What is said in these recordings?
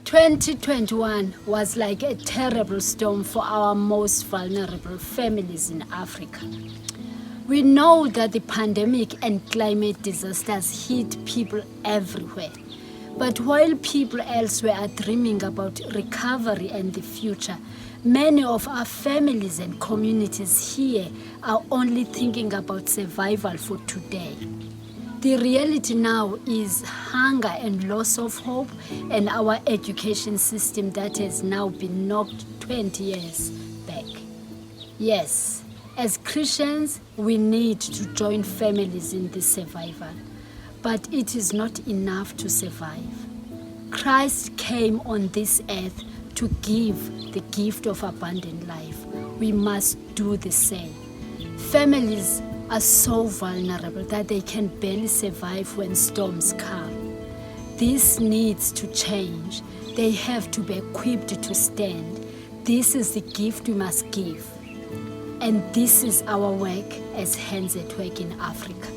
2021 was like a terrible storm for our most vulnerable families in Africa. We know that the pandemic and climate disasters hit people everywhere. But while people elsewhere are dreaming about recovery and the future, many of our families and communities here are only thinking about survival for today. The reality now is hunger and loss of hope, and our education system that has now been knocked 20 years back. Yes, as Christians, we need to join families in this survival, but it is not enough to survive. Christ came on this earth to give the gift of abundant life. We must do the same. Families are so vulnerable that they can barely survive when storms come. This needs to change. They have to be equipped to stand. This is the gift we must give. And this is our work as hands at work in Africa.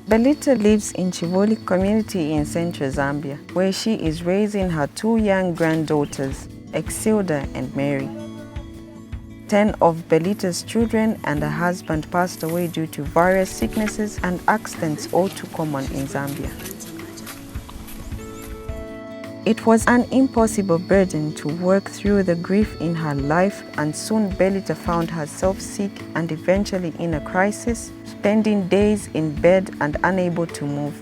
Belita lives in Chibuli community in central Zambia, where she is raising her 2 young granddaughters, Exhildah and Mary. 10 of Belita's children and her husband passed away due to various sicknesses and accidents, all too common in Zambia. It was an impossible burden to work through the grief in her life, and soon Belita found herself sick and eventually in a crisis, spending days in bed and unable to move.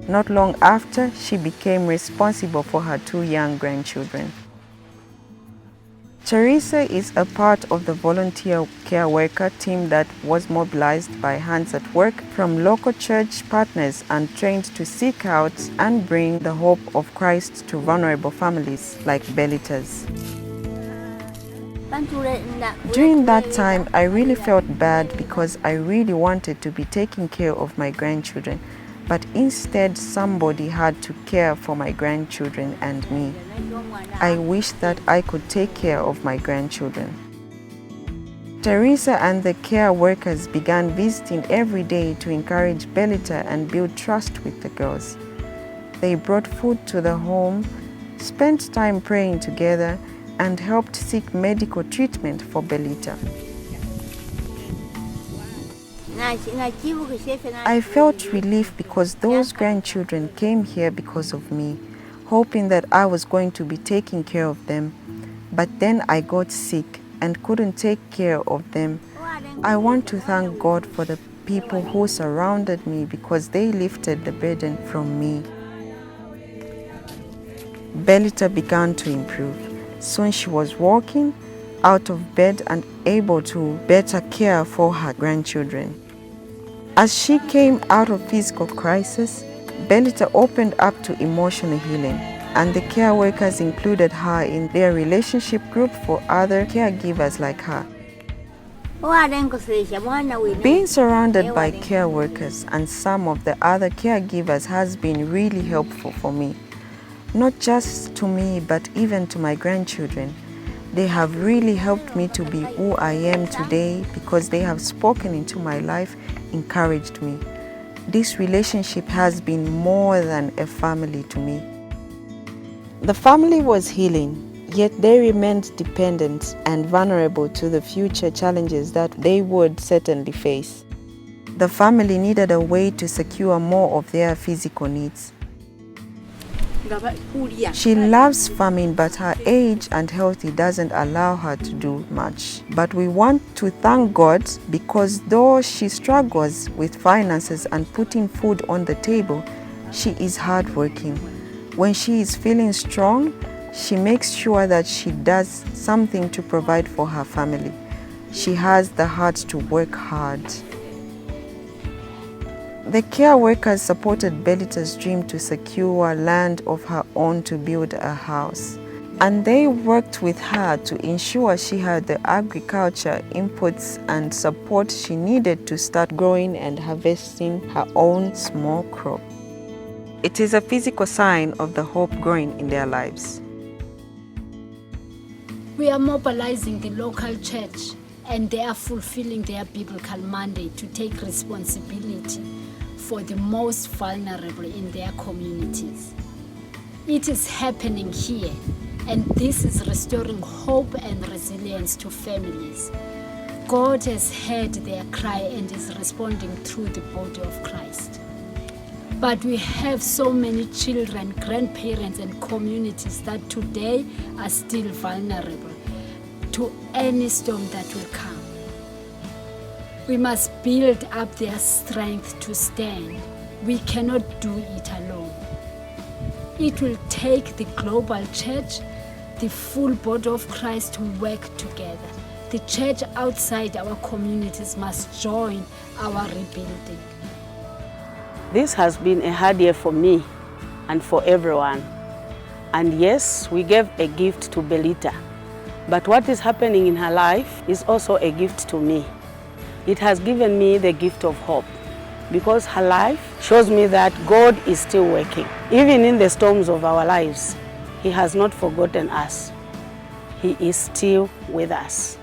Not long after, she became responsible for her 2 young grandchildren. Teresa is a part of the volunteer care worker team that was mobilized by Hands at Work from local church partners and trained to seek out and bring the hope of Christ to vulnerable families like Belita's. During that time, I really felt bad because I really wanted to be taking care of my grandchildren, but instead somebody had to care for my grandchildren and me. I wish that I could take care of my grandchildren. Teresa and the care workers began visiting every day to encourage Belita and build trust with the girls. They brought food to the home, spent time praying together, and helped seek medical treatment for Belita. I felt relief because those grandchildren came here because of me, hoping that I was going to be taking care of them. But then I got sick and couldn't take care of them. I want to thank God for the people who surrounded me because they lifted the burden from me. Belita began to improve. Soon she was walking out of bed and able to better care for her grandchildren. As she came out of physical crisis, Belita opened up to emotional healing, and the care workers included her in their relationship group for other caregivers like her. Being surrounded by care workers and some of the other caregivers has been really helpful for me. Not just to me, but even to my grandchildren. They have really helped me to be who I am today because they have spoken into my life, encouraged me. This relationship has been more than a family to me. The family was healing, yet they remained dependent and vulnerable to the future challenges that they would certainly face. The family needed a way to secure more of their physical needs. She loves farming, but her age and health doesn't allow her to do much. But we want to thank God because though she struggles with finances and putting food on the table, she is hardworking. When she is feeling strong, she makes sure that she does something to provide for her family. She has the heart to work hard. The care workers supported Belita's dream to secure land of her own to build a house. And they worked with her to ensure she had the agriculture inputs and support she needed to start growing and harvesting her own small crop. It is a physical sign of the hope growing in their lives. We are mobilizing the local church, and they are fulfilling their biblical mandate to take responsibility for the most vulnerable in their communities. It is happening here, and this is restoring hope and resilience to families. God has heard their cry and is responding through the body of Christ. But we have so many children, grandparents, and communities that today are still vulnerable to any storm that will come. We must build up their strength to stand. We cannot do it alone. It will take the global church, the full body of Christ to work together. The church outside our communities must join our rebuilding. This has been a hard year for me and for everyone. And yes, we gave a gift to Belita. But what is happening in her life is also a gift to me. It has given me the gift of hope, because her life shows me that God is still working. Even in the storms of our lives, He has not forgotten us. He is still with us.